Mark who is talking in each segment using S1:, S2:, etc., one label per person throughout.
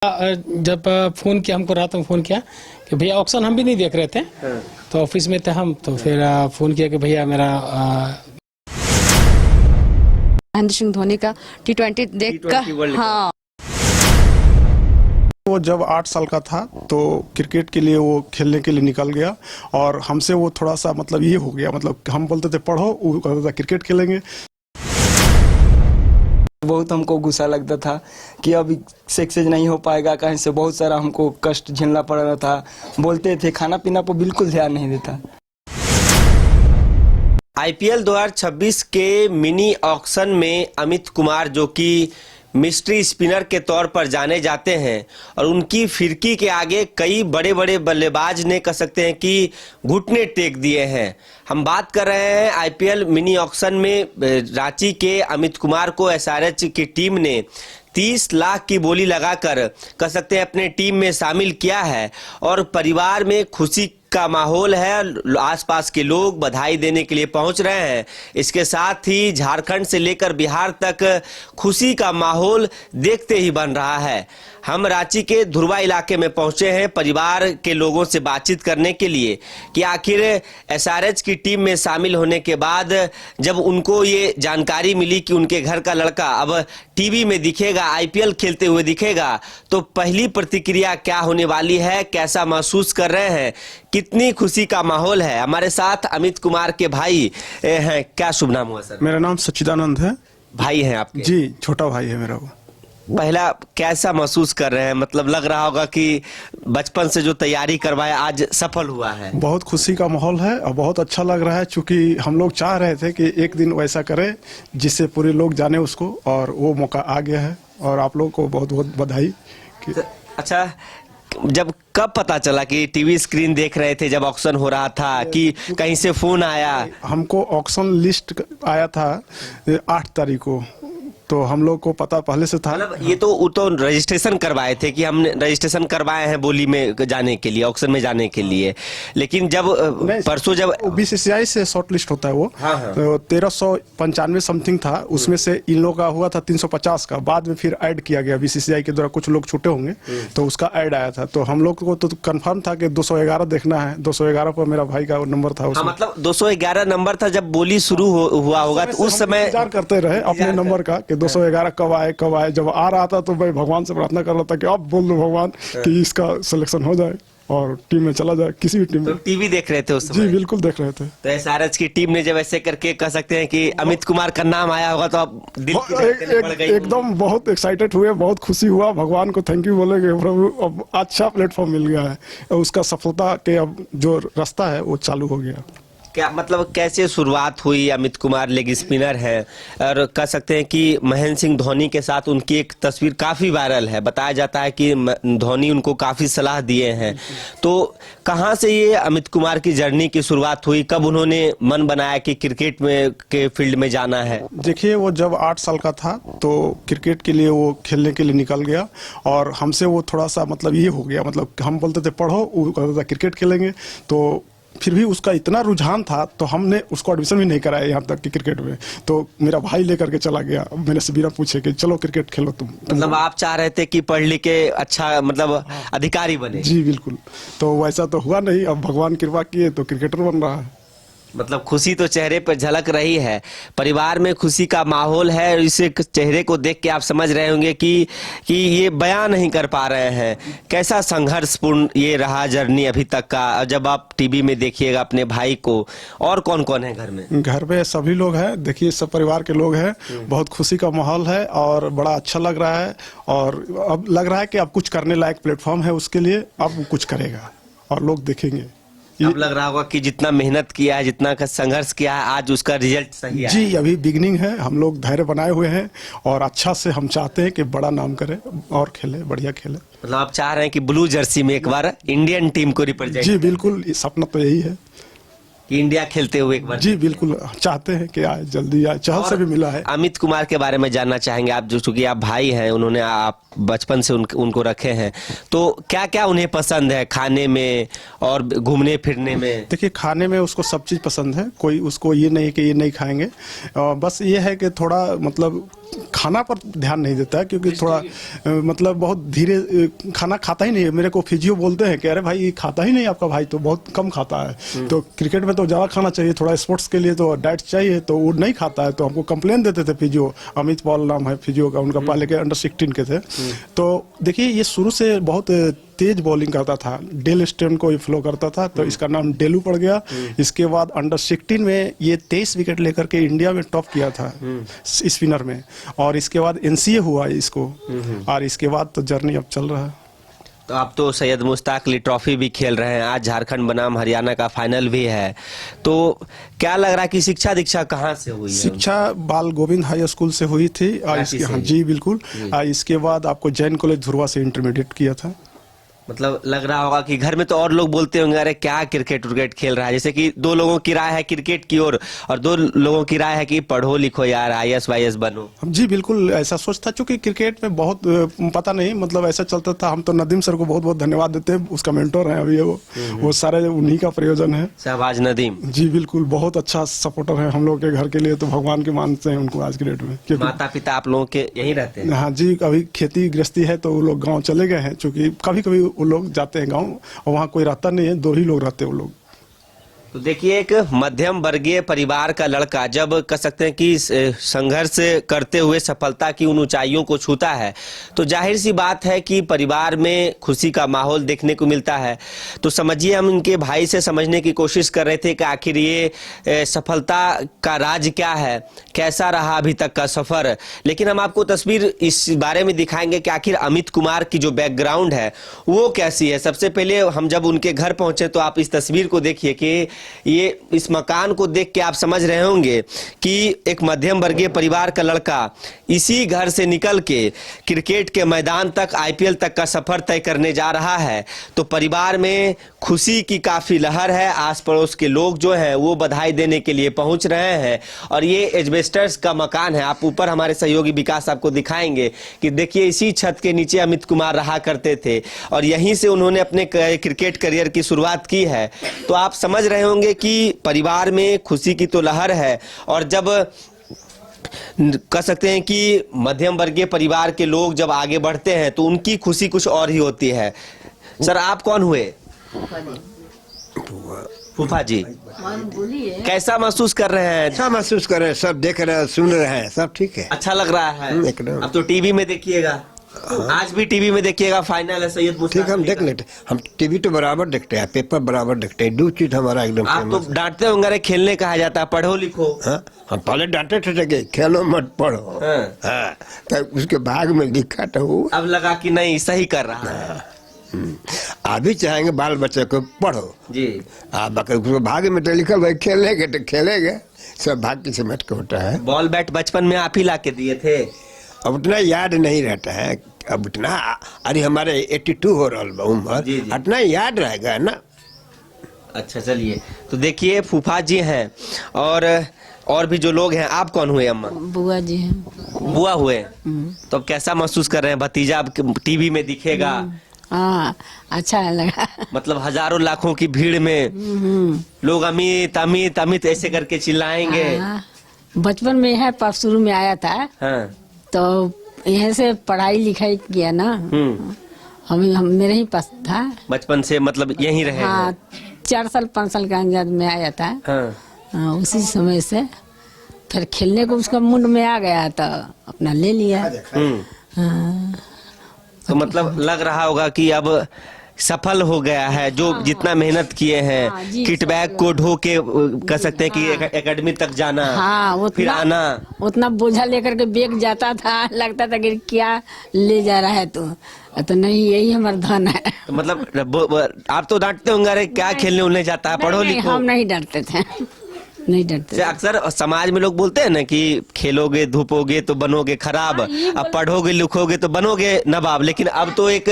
S1: जब फोन किया हमको रात में फोन किया कि भैया ऑक्शन हम भी नहीं देख रहे थे। तो ऑफिस में थे हम, तो फिर फोन किया कि भैया मेरा
S2: महेंद्र सिंह धोनी का T20 देख कर हाँ।
S3: वो जब 8 साल का था तो क्रिकेट के लिए वो खेलने के लिए निकल गया और हमसे वो थोड़ा सा मतलब ये हो गया, मतलब हम बोलते थे पढ़ो, वो कहता था क्रिकेट खेलेंगे।
S4: बहुत हमको गुस्सा लगता था कि अब सक्सेस नहीं हो पाएगा, कहीं से बहुत सारा हमको कष्ट झेलना पड़ रहा था। बोलते थे, खाना पीना पर बिल्कुल ध्यान नहीं देता।
S5: आईपीएल 2026 के मिनी ऑक्शन में अमित कुमार, जो कि मिस्ट्री स्पिनर के तौर पर जाने जाते हैं, और उनकी फिरकी के आगे कई बड़े बड़े बल्लेबाज ने कह सकते हैं कि घुटने टेक दिए हैं। हम बात कर रहे हैं आईपीएल मिनी ऑक्शन में रांची के अमित कुमार को एसआरएच की टीम ने 30 लाख की बोली लगाकर कह सकते हैं अपने टीम में शामिल किया है, और परिवार में खुशी का माहौल है। आसपास के लोग बधाई देने के लिए पहुंच रहे हैं। इसके साथ ही झारखंड से लेकर बिहार तक खुशी का माहौल देखते ही बन रहा है। हम रांची के धुरवा इलाके में पहुंचे हैं परिवार के लोगों से बातचीत करने के लिए कि आखिर एसआरएच की टीम में शामिल होने के बाद जब उनको ये जानकारी मिली कि उनके घर का लड़का अब टीवी में दिखेगा, आईपीएल खेलते हुए दिखेगा, तो पहली प्रतिक्रिया क्या होने वाली है, कैसा महसूस कर रहे हैं, कितनी खुशी का माहौल है। हमारे साथ अमित कुमार के भाई हैं। क्या शुभ नाम हुआ सर?
S3: मेरा नाम सच्चिदानंद है।
S5: भाई हैं आपके?
S3: जी, छोटा भाई है मेरा। वो
S5: पहला कैसा महसूस कर रहे हैं? मतलब लग रहा होगा कि बचपन से जो तैयारी करवाया आज सफल हुआ है।
S3: बहुत खुशी का माहौल है और बहुत अच्छा लग रहा है, चूंकि हम लोग चाह रहे थे कि एक दिन वैसा करें जिससे पूरे लोग जाने उसको, और वो मौका आ गया है। और आप लोग को बहुत बहुत बधाई।
S5: अच्छा, जब कब पता चला कि टीवी स्क्रीन देख रहे थे जब ऑक्शन हो रहा था, कि कहीं से फोन आया?
S3: हमको ऑक्शन लिस्ट आया था 8 तारीख को, तो हम लोग को पता पहले से था।
S5: मतलब ये तो रजिस्ट्रेशन करवाए थे कि हमने रजिस्ट्रेशन करवाए हैं बोली में जाने के लिए, ऑक्शन में जाने के लिए, लेकिन जब परसों जब
S3: बीसीसीआई से शॉर्ट लिस्ट होता है वो, तो 1395 समथिंग था, उसमें से इन लोगों का हुआ था 350 का। बाद में फिर ऐड किया गया बीसीसीआई के द्वारा, कुछ लोग छूटे होंगे तो उसका ऐड आया था। तो हम लोग को तो कंफर्म था कि 211 देखना है। 211 पर मेरा भाई का नंबर था।
S5: मतलब 211 नंबर था जब बोली शुरू हुआ होगा, तो उस समय
S3: इंतजार करते रहे अपने नंबर का कि 211 कब आए कब आए। जब आ रहा था तो मैं भगवान से प्रार्थना कर रहा था कि अब बोल दो भगवान कि इसका सिलेक्शन हो जाए और टीम में चला जाए, किसी भी टीम में।
S5: तो टीवी देख रहे थे उस समय?
S3: जी बिल्कुल देख रहे थे।
S5: तो एसआरएच की टीम ने जब ऐसे करके कह सकते हैं कि अमित कुमार का नाम आया होगा, तो अब दिल की धड़कनें बढ़ गई?
S3: एकदम बहुत एक्साइटेड हुए, बहुत खुशी हुआ। भगवान को थैंक यू बोलेंगे, प्रभु अब अच्छा प्लेटफॉर्म मिल गया है। उसका सफलता के अब जो रास्ता है वो चालू हो गया।
S5: क्या मतलब कैसे शुरुआत हुई? अमित कुमार लेग स्पिनर है, और कह सकते हैं कि महेंद्र सिंह धोनी के साथ उनकी एक तस्वीर काफ़ी वायरल है। बताया जाता है कि धोनी उनको काफ़ी सलाह दिए हैं। तो कहाँ से ये अमित कुमार की जर्नी की शुरुआत हुई? कब उन्होंने मन बनाया कि क्रिकेट में के फील्ड में जाना है?
S3: देखिए, वो जब 8 साल का था तो क्रिकेट के लिए वो खेलने के लिए निकल गया, और हमसे वो थोड़ा सा मतलब ये हो गया, मतलब हम बोलते थे पढ़ो, वो कहता था क्रिकेट खेलेंगे। तो फिर भी उसका इतना रुझान था तो हमने उसको एडमिशन भी नहीं कराया यहाँ तक कि क्रिकेट में। तो मेरा भाई लेकर के चला गया, मैंने से बिना पूछे कि चलो क्रिकेट खेलो तुम।
S5: मतलब आप चाह रहे थे कि पढ़ लिख के अच्छा मतलब अधिकारी बने?
S3: जी बिल्कुल। तो वैसा तो हुआ नहीं, अब भगवान कृपा किए तो क्रिकेटर बन रहा है।
S5: मतलब खुशी तो चेहरे पर झलक रही है, परिवार में खुशी का माहौल है। इस चेहरे को देख के आप समझ रहे होंगे कि ये बयान नहीं कर पा रहे हैं। कैसा संघर्षपूर्ण ये रहा जर्नी अभी तक का। जब आप टीवी में देखिएगा अपने भाई को, और कौन कौन है घर में?
S3: घर में सभी लोग हैं, देखिए सब परिवार के लोग हैं। बहुत खुशी का माहौल है और बड़ा अच्छा लग रहा है, और अब लग रहा है कि अब कुछ करने लायक प्लेटफॉर्म है उसके लिए। अब कुछ करेगा और लोग देखेंगे।
S5: अब लग रहा होगा कि जितना मेहनत किया है, जितना का संघर्ष किया है, आज उसका रिजल्ट सही है।
S3: जी, अभी बिगनिंग है। हम लोग धैर्य बनाए हुए हैं और अच्छा से हम चाहते हैं कि बड़ा नाम करे और खेले, बढ़िया खेले।
S5: मतलब आप चाह रहे हैं कि ब्लू जर्सी में एक बार इंडियन टीम को रिप्रेजेंट?
S3: जी बिल्कुल, सपना तो यही है
S5: कि इंडिया खेलते हुए एक बार।
S3: जी बिल्कुल, चाहते हैं कि आए, जल्दी आए। चहल से भी मिला है।
S5: अमित कुमार के बारे में जानना चाहेंगे आप, जो चूंकि आप भाई हैं, उन्होंने आप बचपन से उनको रखे हैं, तो क्या क्या उन्हें पसंद है खाने में और घूमने फिरने में?
S3: देखिए, खाने में उसको सब चीज़ पसंद है, कोई उसको ये नहीं कि ये नहीं खाएंगे। बस ये है कि थोड़ा मतलब खाना पर ध्यान नहीं देता है, क्योंकि थोड़ा मतलब बहुत धीरे खाना खाता ही नहीं है। मेरे को फिजियो बोलते हैं कि अरे भाई ये खाता ही नहीं आपका भाई, तो बहुत कम खाता है। तो क्रिकेट में तो ज़्यादा खाना चाहिए, थोड़ा स्पोर्ट्स के लिए तो डाइट चाहिए, तो वो नहीं खाता है। तो हमको कंप्लेन देते थे फिजियो, अमित पॉल नाम है फिजियो का, उनका पहले के अंडर 16 के थे। तो देखिए ये शुरू से बहुत तेज बॉलिंग करता था, डेल स्टेन को फॉलो करता था, तो इसका नाम डेलू पड़ गया। इसके बाद अंडर 16 में ये 23 विकेट लेकर के इंडिया में टॉप किया था स्पिनर में, और इसके बाद एनसीए हुआ इसको, और इसके बाद तो जर्नी अब चल रहा है।
S5: तो आप तो सैयद मुश्ताक अली ट्रॉफी भी खेल रहे हैं, आज झारखंड बनाम हरियाणा का फाइनल भी है, तो क्या लग रहा है कि शिक्षा दीक्षा कहाँ से हुई है?
S3: शिक्षा बाल गोविंद हाई स्कूल से हुई थी, और इसके हाँ जी बिल्कुल। इसके बाद आपको जैन कॉलेज धुरवा से इंटरमीडिएट किया था।
S5: मतलब लग रहा होगा कि घर में तो और लोग बोलते होंगे अरे क्या क्रिकेट विकेट खेल रहा है, जैसे कि 2 लोगों की राय है क्रिकेट की ओर और 2 लोगों की राय है कि पढ़ो लिखो यार IAS वाईएस बनो।
S3: जी बिल्कुल ऐसा सोच था, क्योंकि क्रिकेट में बहुत पता नहीं मतलब ऐसा चलता था। हम तो नदीम सर को बहुत बहुत धन्यवाद देते हैं, उसका मेंटोर है अभी वो सारे उन्हीं का प्रयोजन है।
S5: शहबाज नदीम
S3: जी बिल्कुल, बहुत अच्छा सपोर्टर है हम लोग के घर के लिए, तो भगवान के मानते हैं उनको आज के डेट में।
S5: माता पिता आप लोगों के यहीं रहते हैं?
S3: हाँ जी, अभी खेती गृहस्थी है तो वो लोग गाँव चले गए हैं, चूँकि कभी कभी वो लोग जाते हैं गाँव, और वहाँ कोई रहता नहीं है, 2 ही लोग रहते हैं वो लोग।
S5: तो देखिए एक मध्यम वर्गीय परिवार का लड़का जब कह सकते हैं कि संघर्ष करते हुए सफलता की उन ऊंचाइयों को छूता है, तो जाहिर सी बात है कि परिवार में खुशी का माहौल देखने को मिलता है। तो समझिए हम इनके भाई से समझने की कोशिश कर रहे थे कि आखिर ये सफलता का राज क्या है, कैसा रहा अभी तक का सफर। लेकिन हम आपको तस्वीर इस बारे में दिखाएंगे कि आखिर अमित कुमार की जो बैकग्राउंड है वो कैसी है। सबसे पहले हम जब उनके घर पहुंचे तो आप इस तस्वीर को देखिए कि ये इस मकान को देख के आप समझ रहे होंगे कि एक मध्यम वर्गीय परिवार का लड़का इसी घर से निकल के क्रिकेट के मैदान तक IPL तक का सफर तय करने जा रहा है। तो परिवार में खुशी की काफी लहर है, आस पड़ोस के लोग जो हैं वो बधाई देने के लिए पहुंच रहे हैं। और ये एजबेस्टर्स का मकान है, आप ऊपर हमारे सहयोगी विकास आपको दिखाएंगे कि देखिए इसी छत के नीचे अमित कुमार रहा करते थे और यहीं से उन्होंने अपने क्रिकेट करियर की शुरुआत की है। तो आप समझ रहे होंगे कि परिवार में खुशी की तो लहर है, और जब कह सकते हैं कि मध्यम वर्गीय परिवार के लोग जब आगे बढ़ते हैं तो उनकी खुशी कुछ और ही होती है। सर आप कौन हुए? फूफा जी, कैसा महसूस कर रहे हैं?
S6: अच्छा महसूस कर रहे हैं, सब देख रहे हैं, सुन रहे हैं, सब ठीक है,
S5: अच्छा लग रहा है।
S6: एकदम।
S5: अब तो टीवी में देखिएगा, आज भी टीवी में देखिएगा, फाइनल है सैयद मुश्ताक
S6: ठीक, हम
S5: अली
S6: देख
S5: का।
S6: लेते, हम टीवी तो बराबर देखते हैं, पेपर बराबर देखते हैं, 2 चीज हमारा एकदम
S5: आप तो
S6: फेमस है।
S5: डांटते होंगे अरे खेलने कहा जाता है, पढ़ो लिखो।
S6: हाँ, हम पहले डांटे थे कि खेलो मत पढ़ो,
S5: हाँ।
S6: हाँ, तो उसके भाग में लिखा तो वो
S5: अब लगा कि नहीं सही कर रहा है।
S6: आप भी चाहेंगे बाल बच्चे को पढ़ो
S5: जी,
S6: आप उसके भाग में तो लिखा भाई खेलेंगे तो खेलेंगे, सब भाग की समझ के होता है।
S5: बॉल बैट बचपन में आप ही ला के दिए थे?
S6: अब उतना याद नहीं रहता है, अब उतना, अरे हमारे 82 हो रहा बा उम्र,
S5: जी, जी।
S6: उतना याद रहेगा ना।
S5: अच्छा चलिए, तो देखिए फूफा जी हैं और भी जो लोग हैं। आप कौन हुए अम्मा?
S2: बुआ जी हैं।
S5: बुआ हुए। तो अब कैसा महसूस कर रहे हैं? भतीजा अब टीवी में दिखेगा,
S2: हाँ अच्छा लगा।
S5: मतलब हजारों लाखों की भीड़ में लोग अमित अमित अमित ऐसे करके चिल्लाएंगे।
S2: हाँ, बचपन में है, पाप शुरू में आया था
S5: हाँ।
S2: तो यहाँ से पढ़ाई लिखाई किया ना, हम मेरे ही पास था
S5: बचपन से मतलब यहीं रहे
S2: हाँ,
S5: हैं?
S2: 4 साल 5 साल का अंजाद में आया था।
S5: हाँ।
S2: हाँ, उसी समय से फिर खेलने को उसका मुंड में आ गया तो अपना ले लिया। हाँ,
S5: तो मतलब लग रहा होगा कि अब सफल हो गया है, जो जितना मेहनत किए हैं,
S2: हाँ, जी,
S5: किट बैग को ढो के कह सकते हैं कि एकेडमी तक जाना,
S2: हाँ,
S5: फिर आना।
S2: उतना बोझा लेकर के बैग जाता था, लगता था कि क्या ले जा रहा है तो नहीं, यही हमारा धन है।
S5: तो मतलब आप तो डांटते होंगे अरे क्या खेलने उलने जाता है, पढ़ो
S2: नहीं,
S5: लिखो।
S2: हम नहीं डरते थे, नहीं डरते थे।
S5: अक्सर समाज में लोग बोलते हैं ना कि खेलोगे धूपोगे तो बनोगे खराब, अब पढ़ोगे लिखोगे तो बनोगे नवाब। लेकिन अब तो एक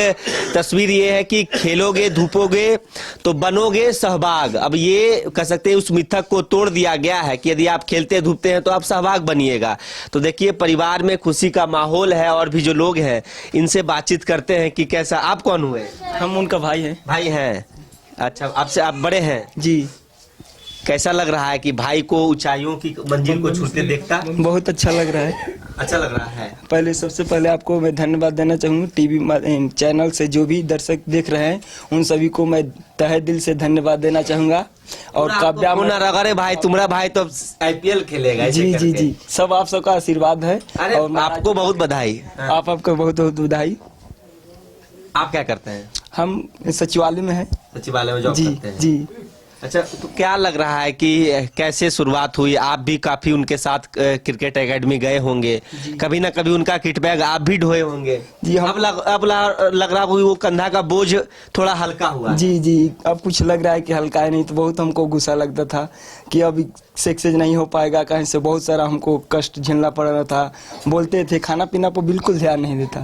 S5: तस्वीर ये है कि खेलोगे धूपोगे तो बनोगे सहबाग। अब ये कह सकते हैं उस मिथक को तोड़ दिया गया है कि यदि आप खेलते धूपते हैं तो आप सहबाग बनिएगा। तो देखिए परिवार में खुशी का माहौल है, और भी जो लोग हैं इनसे बातचीत करते हैं कि कैसा। आप कौन हुए?
S4: हम उनका भाई हैं।
S5: भाई हैं। अच्छा, आपसे आप बड़े हैं?
S4: जी।
S5: कैसा लग रहा है कि भाई को ऊंचाइयों की मंजिल को छूते देखता?
S4: बहुत अच्छा लग रहा है।
S5: अच्छा लग रहा है।
S4: पहले सबसे पहले आपको मैं धन्यवाद देना चाहूँगा, टीवी चैनल से जो भी दर्शक देख रहे हैं उन सभी को मैं तहे दिल से धन्यवाद देना चाहूँगा। और काव्या
S5: अरे भाई तुम्हारा भाई तो IPL खेलेगा ऐसे
S4: जी जी
S5: करके।
S4: जी, सब आप सबका आशीर्वाद है।
S5: अरे
S4: और
S5: आपको बहुत बधाई।
S4: आपको बहुत बहुत बधाई।
S5: आप क्या करते हैं?
S4: हम सचिवालय में हैं।
S5: सचिवालय में जॉब
S4: जी
S5: करते हैं?
S4: जी।
S5: अच्छा, तो क्या लग रहा है कि कैसे शुरुआत हुई? आप भी काफी उनके साथ क्रिकेट एकेडमी गए होंगे, कभी ना कभी उनका किट बैग आप भी ढोए होंगे।
S4: जी, हम
S5: अब लग रहा होगा वो कंधा का बोझ थोड़ा हल्का हुआ है।
S4: जी जी, अब कुछ लग रहा है कि हल्का है, नहीं तो बहुत हमको गुस्सा लगता था कि अब सक्सेस नहीं हो पाएगा, कहीं से बहुत सारा हमको कष्ट झेलना पड़ रहा था। बोलते थे खाना पीना पर बिल्कुल ध्यान नहीं देता,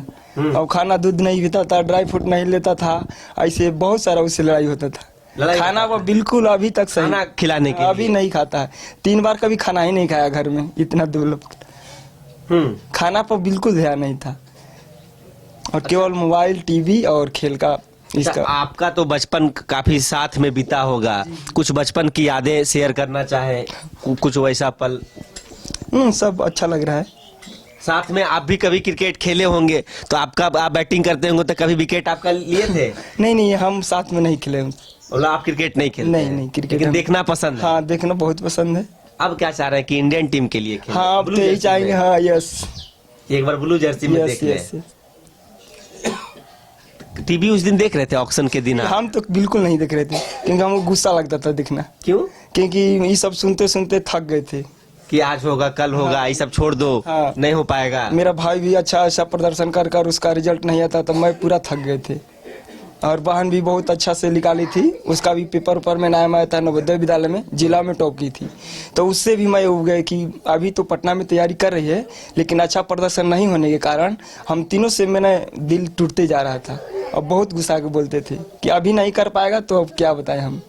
S4: और खाना दूध नहीं पीता था, ड्राई फ्रूट नहीं लेता था, ऐसे बहुत सारा उससे लड़ाई होता था। खाना वो बिल्कुल अभी तक सही
S5: खाना खिलाने के
S4: अभी
S5: लिए।
S4: नहीं खाता है। 3 बार कभी खाना ही नहीं खाया घर में, इतना दुर्लभ। खाना पर बिल्कुल ध्यान नहीं था, और केवल मोबाइल, टीवी और खेल का इसका।
S5: आपका तो बचपन काफी साथ में बीता होगा, कुछ बचपन की यादें शेयर करना चाहे, कुछ वैसा पल?
S4: सब अच्छा लग रहा है।
S5: साथ में आप भी कभी क्रिकेट खेले होंगे, तो आप बैटिंग करते होंगे तो कभी विकेट आपका लिए थे?
S4: नहीं, हम साथ में नहीं खेले।
S5: बोला आप क्रिकेट नहीं खेलते?
S4: नहीं, क्रिकेट
S5: लेकिन देखना पसंद है?
S4: हाँ, देखना बहुत पसंद है।
S5: अब क्या चाह रहे हैं कि इंडियन टीम के लिए खेलें?
S4: हाँ, अब
S5: ब्लू
S4: तो यही
S5: जर्सी
S4: चाहेंगे।
S5: में?
S4: हाँ, यस
S5: एक बार ब्लू जर्सी में
S4: यस
S5: देख लें।
S4: यस।
S5: टीवी उस दिन देख रहे थे ऑक्शन के दिन आप?
S4: हम तो बिल्कुल नहीं देख रहे थे, क्योंकि हमको गुस्सा लगता था देखना।
S5: क्यों?
S4: क्योंकि ये सब सुनते सुनते थक गए थे
S5: कि आज होगा कल होगा, ये सब छोड़ दो,
S4: हाँ।
S5: नहीं हो पाएगा।
S4: मेरा भाई भी अच्छा प्रदर्शन कर उसका रिजल्ट नहीं आता, तो मैं पूरा थक गए थे। और बहन भी बहुत अच्छा से निकाली थी, उसका भी पेपर ऊपर में नाम आया था, नवोदय विद्यालय में जिला में टॉप की थी। तो उससे भी मैं उब गए कि अभी तो पटना में तैयारी कर रही है, लेकिन अच्छा प्रदर्शन नहीं होने के कारण हम तीनों से मेरा दिल टूटते जा रहा था। और बहुत गुस्सा के बोलते थे कि अभी नहीं कर पाएगा, तो अब क्या बताएं हम।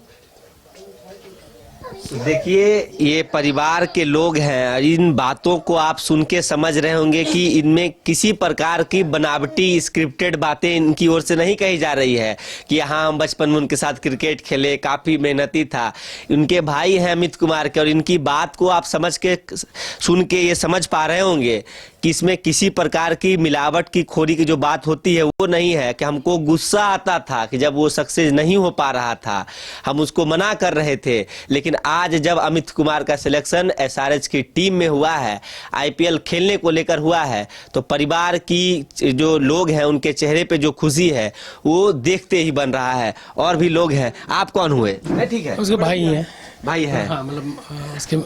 S5: देखिए, ये परिवार के लोग हैं, इन बातों को आप सुन के समझ रहे होंगे कि इनमें किसी प्रकार की बनावटी स्क्रिप्टेड बातें इनकी ओर से नहीं कही जा रही है कि हाँ हम बचपन में उनके साथ क्रिकेट खेले, काफी मेहनती था। उनके भाई हैं अमित कुमार के, और इनकी बात को आप समझ के सुन के ये समझ पा रहे होंगे कि इसमें किसी प्रकार की मिलावट की खोरी की जो बात होती है वो नहीं है। कि हमको गुस्सा आता था कि जब वो सक्सेस नहीं हो पा रहा था, हम उसको मना कर रहे थे, लेकिन आज जब अमित कुमार का सिलेक्शन SRH की टीम में हुआ है, IPL खेलने को लेकर हुआ है, तो परिवार की जो लोग हैं उनके चेहरे पे जो खुशी है वो देखते ही बन रहा है। और भी लोग हैं। आप कौन हुए? ठीक है,
S1: उसके भाई हैं।
S5: भाई है?
S1: हाँ, मतलब उसके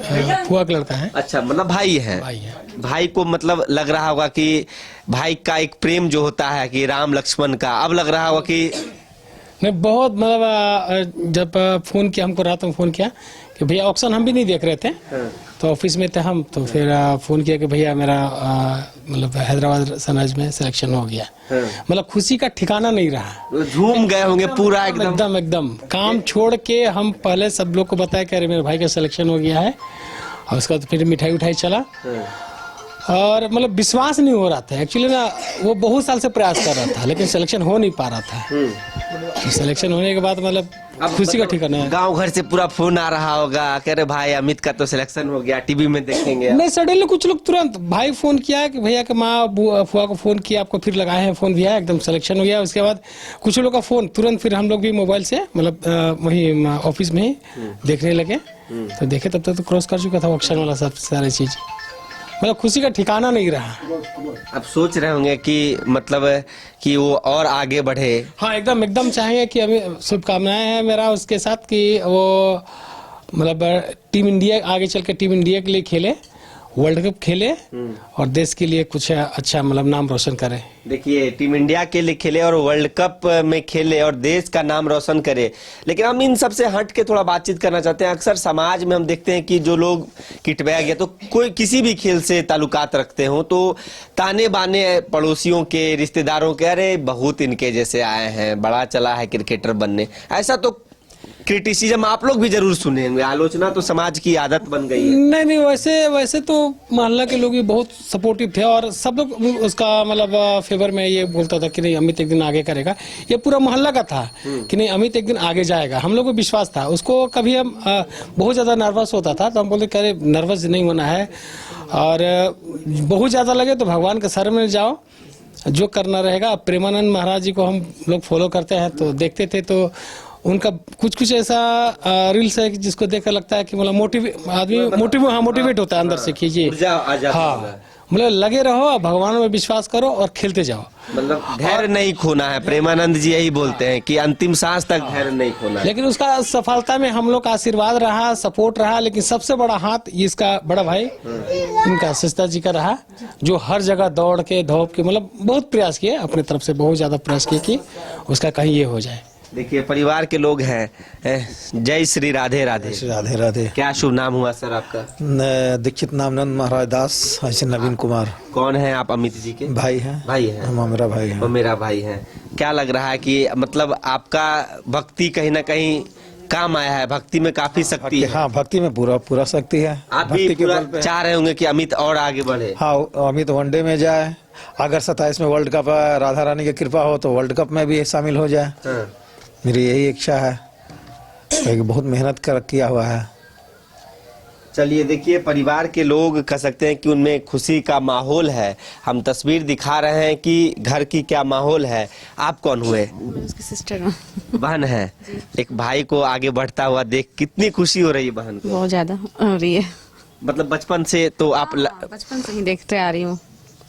S1: फुआ का लड़का है।
S5: अच्छा, मतलब भाई है।
S1: भाई है।
S5: भाई को मतलब लग रहा होगा कि भाई का एक प्रेम जो होता है कि राम लक्ष्मण का, अब लग रहा होगा कि
S1: नहीं, बहुत मतलब जब फोन किया हमको, रात में फोन किया कि भैया ऑक्शन, हम भी नहीं देख रहे थे, तो ऑफिस में थे हम, तो फिर फोन किया कि भैया मेरा मतलब हैदराबाद सनराइज में सिलेक्शन हो गया। मतलब खुशी का ठिकाना नहीं रहा।
S5: झूम गए होंगे पूरा एकदम।
S1: एकदम काम छोड़ के हम पहले सब लोग को बताया कि अरे मेरे भाई का सिलेक्शन हो गया है, और उसका तो फिर मिठाई उठाई चला, और मतलब विश्वास नहीं हो रहा था। एक्चुअली ना वो बहुत साल से प्रयास कर रहा था, लेकिन सिलेक्शन हो नहीं पा रहा था। तो सिलेक्शन होने के बाद मतलब खुशी का ठिकाना है।
S5: गांव घर से पूरा फोन आ रहा होगा, कह रहे भाई अमित का तो सिलेक्शन हो गया, टीवी में देखेंगे।
S1: नहीं, सडनली कुछ लोग तुरंत भाई फोन किया कि भैया के माँ फुआ को फोन किया, आपको फिर लगाए हैं फोन, दिया एकदम सिलेक्शन हो गया। उसके बाद कुछ लोग का फोन तुरंत, फिर हम लोग भी मोबाइल से मतलब वही ऑफिस में ही देखने लगे, तो देखे तब तक तो क्रॉस कर चुका था ऑक्शन वाला सब सारी चीज। मतलब खुशी का ठिकाना नहीं रहा।
S5: अब सोच रहे होंगे कि मतलब कि वो और आगे बढ़े।
S1: हाँ, एकदम चाहेंगे कि अभी शुभकामनाएं हैं मेरा उसके साथ कि वो मतलब टीम इंडिया आगे चल के टीम इंडिया के लिए खेले, वर्ल्ड कप खेले, और देश के लिए कुछ अच्छा मतलब नाम रोशन करे।
S5: देखिए, टीम इंडिया के लिए खेले और वर्ल्ड कप में खेले और देश का नाम रोशन करे। लेकिन हम इन सबसे हट के थोड़ा बातचीत करना चाहते हैं। अक्सर समाज में हम देखते हैं कि जो लोग किट बैग या तो कोई किसी भी खेल से ताल्लुकात रखते हो, तो ताने बाने पड़ोसियों के, रिश्तेदारों के, अरे बहुत इनके जैसे आए हैं, बड़ा चला है क्रिकेटर बनने। ऐसा तो क्रिटिसिज्म आप लोग भी जरूर सुने होंगे, आलोचना तो समाज की आदत बन गई है।
S1: नहीं नहीं, वैसे तो मोहल्ला के लोग भी बहुत सपोर्टिव थे और सब लोग उसका मतलब फेवर में ये बोलता था कि नहीं अमित एक दिन आगे करेगा। ये पूरा मोहल्ला का था कि नहीं अमित एक दिन आगे जाएगा, हम लोग को विश्वास था। उसको कभी हम बहुत ज़्यादा नर्वस होता था तो हम बोलते कह रहे नर्वस नहीं होना है, और बहुत ज़्यादा लगे तो भगवान के शरण में जाओ, जो करना रहेगा। प्रेमानंद महाराज जी को हम लोग फॉलो करते हैं तो देखते थे, तो उनका कुछ ऐसा रील्स है कि जिसको देखकर लगता है कि मतलब आदमी मोटिवेट होता है अंदर से कि ये
S5: ऊर्जा आ जाती है।
S1: हाँ, मतलब लगे रहो, भगवान में विश्वास करो और खेलते जाओ।
S5: मतलब धैर्य नहीं खोना है, प्रेमानंद जी यही बोलते हैं कि अंतिम सांस तक धैर्य नहीं खोना है।
S1: लेकिन उसका सफलता में हम लोग का आशीर्वाद रहा, सपोर्ट रहा, लेकिन सबसे बड़ा हाथ ये इसका बड़ा भाई इनका सस्ता जी का रहा, जो हर जगह दौड़ के धोप के मतलब बहुत प्रयास किए, अपने तरफ से बहुत ज्यादा प्रयास किए कि उसका कहीं ये हो जाए।
S5: देखिए परिवार के लोग हैं। जय श्री राधे राधे।
S7: राधे राधे।
S5: क्या शुभ नाम हुआ सर आपका?
S7: दीक्षित नामनंद महाराज दास, ऐसे नवीन कुमार।
S5: कौन है आप अमित जी के?
S7: भाई हैं।
S5: भाई हैं।
S7: हम मेरा भाई है।
S5: वो मेरा भाई है। क्या लग रहा है कि मतलब आपका भक्ति कहीं ना कहीं काम आया है? भक्ति में काफी शक्ति है।
S7: हाँ, भक्ति में पूरा शक्ति है।
S5: आप भी
S7: भक्ति के
S5: पूरा
S7: बल पे।
S5: चाह रहे होंगे कि अमित और आगे बढ़े।
S7: हाँ, अमित वनडे में जाए, अगर 27 में वर्ल्ड कप राधा रानी की कृपा हो तो वर्ल्ड कप में भी शामिल हो जाए।
S5: हाँ।
S7: मेरी यही इच्छा है, क्योंकि बहुत मेहनत किया हुआ है।
S5: चलिए देखिए, परिवार के लोग कह सकते हैं कि उनमें खुशी का माहौल है। हम तस्वीर दिखा रहे हैं कि घर की क्या माहौल है। आप कौन हुए?
S8: उसकी सिस्टर हूँ।
S5: बहन है। एक भाई को आगे बढ़ता हुआ देख कितनी खुशी हो रही है बहन को?
S8: बहुत ज्यादा हो रही है।
S5: मतलब बचपन से तो आप
S8: बचपन से ही देखते आ रही हूँ।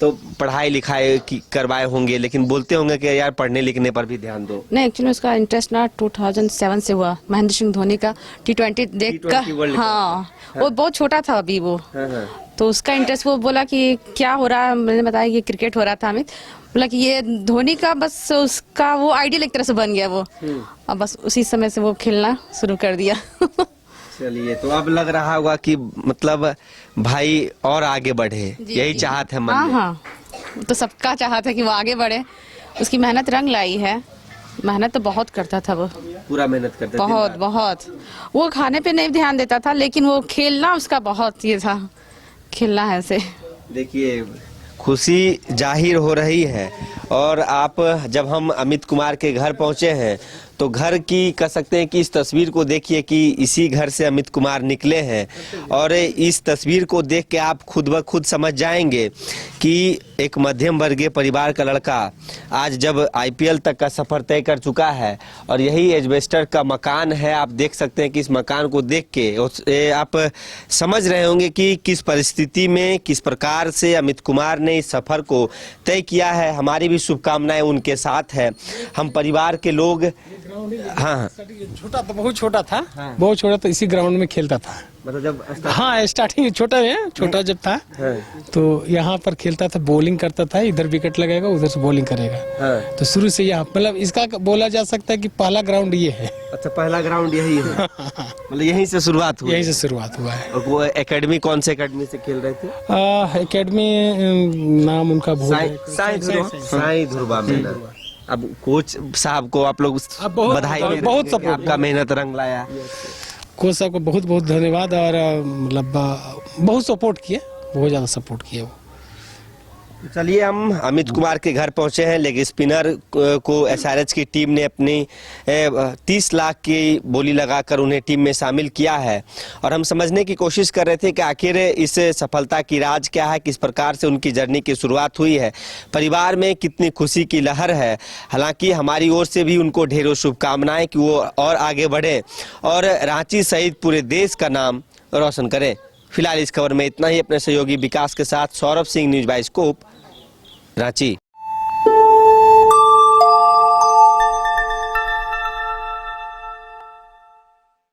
S5: तो पढ़ाई लिखाई की करवाए होंगे, लेकिन बोलते होंगे कि यार पढ़ने लिखने पर भी ध्यान दो।
S8: नहीं, एक्चुअली उसका इंटरेस्ट ना 2007 से हुआ, महेंद्र सिंह धोनी का T20 देख कर।
S5: World cup.
S8: हाँ, वो बहुत छोटा था अभी वो।
S5: हाँ।
S8: तो उसका इंटरेस्ट, वो बोला कि क्या हो रहा है, मैंने बताया कि क्रिकेट हो रहा था अमित, बोला कि ये धोनी का बस उसका वो आइडियल एक तरह से बन गया वो। अब बस उसी समय से वो खेलना शुरू कर दिया।
S5: चलिए, तो अब लग रहा होगा कि मतलब भाई और आगे बढ़े, यही चाहत है मन
S8: हाँ
S5: में।
S8: हाँ, तो सबका चाहत है कि वो आगे बढ़े। उसकी मेहनत रंग लाई है, मेहनत तो बहुत करता था वो,
S5: पूरा मेहनत करते थे।
S8: बहुत बहुत। वो खाने पे नहीं ध्यान देता था, लेकिन वो खेलना उसका बहुत ये था, खेलना है ऐसे।
S5: देखिए खुशी जाहिर हो रही है। और आप जब हम अमित कुमार के घर पहुंचे हैं तो घर की कह सकते हैं कि इस तस्वीर को देखिए कि इसी घर से अमित कुमार निकले हैं, और इस तस्वीर को देख के आप खुद ब खुद समझ जाएंगे कि एक मध्यम वर्गीय परिवार का लड़का आज जब IPL तक का सफर तय कर चुका है, और यही एजबेस्टर का मकान है। आप देख सकते हैं कि इस मकान को देख के आप समझ रहे होंगे कि किस परिस्थिति में किस प्रकार से अमित कुमार ने इस सफर को तय किया है। हमारी भी शुभकामनाएं उनके साथ है। हम परिवार के लोग हाँ
S1: छोटा तो बहुत छोटा था। बहुत छोटा तो इसी ग्राउंड में खेलता था।
S5: मतलब जब
S1: हाँ, स्टार्टिंग छोटा जब था तो यहाँ पर खेलता था, बॉलिंग करता था, इधर विकेट लगेगा उधर से बॉलिंग करेगा। तो शुरू से यहाँ मतलब इसका बोला जा सकता है कि पहला ग्राउंड ये है।
S5: अच्छा, पहला ग्राउंड यही है। मतलब यहीं से शुरुआत हुई?
S1: यहीं से शुरुआत हुआ है।
S5: और वो एकेडमी कौन से एकेडमी से खेल रहे थे?
S1: एकेडमी नाम उनका
S5: साईं ध्रुवा में। अब कोच साहब को आप लोग बधाई दे रहे हैं
S1: बहुत
S5: कि
S1: सपोर्ट
S5: आपका मेहनत रंग लाया।
S1: कोच साहब को बहुत बहुत धन्यवाद, और मतलब बहुत सपोर्ट किए, बहुत ज़्यादा सपोर्ट किए वो।
S5: चलिए, हम अमित कुमार के घर पहुंचे हैं। लेग स्पिनर को SRH की टीम ने अपनी 30 लाख की बोली लगाकर उन्हें टीम में शामिल किया है, और हम समझने की कोशिश कर रहे थे कि आखिर इस सफलता की राज क्या है, किस प्रकार से उनकी जर्नी की शुरुआत हुई है, परिवार में कितनी खुशी की लहर है। हालांकि हमारी ओर से भी उनको ढेरों शुभकामनाएं कि वो और आगे बढ़े और रांची सहित पूरे देश का नाम रोशन करें। फिलहाल इस खबर में इतना ही। अपने सहयोगी विकास के साथ सौरभ सिंह, न्यूज़ बाइस्कोप, रांची।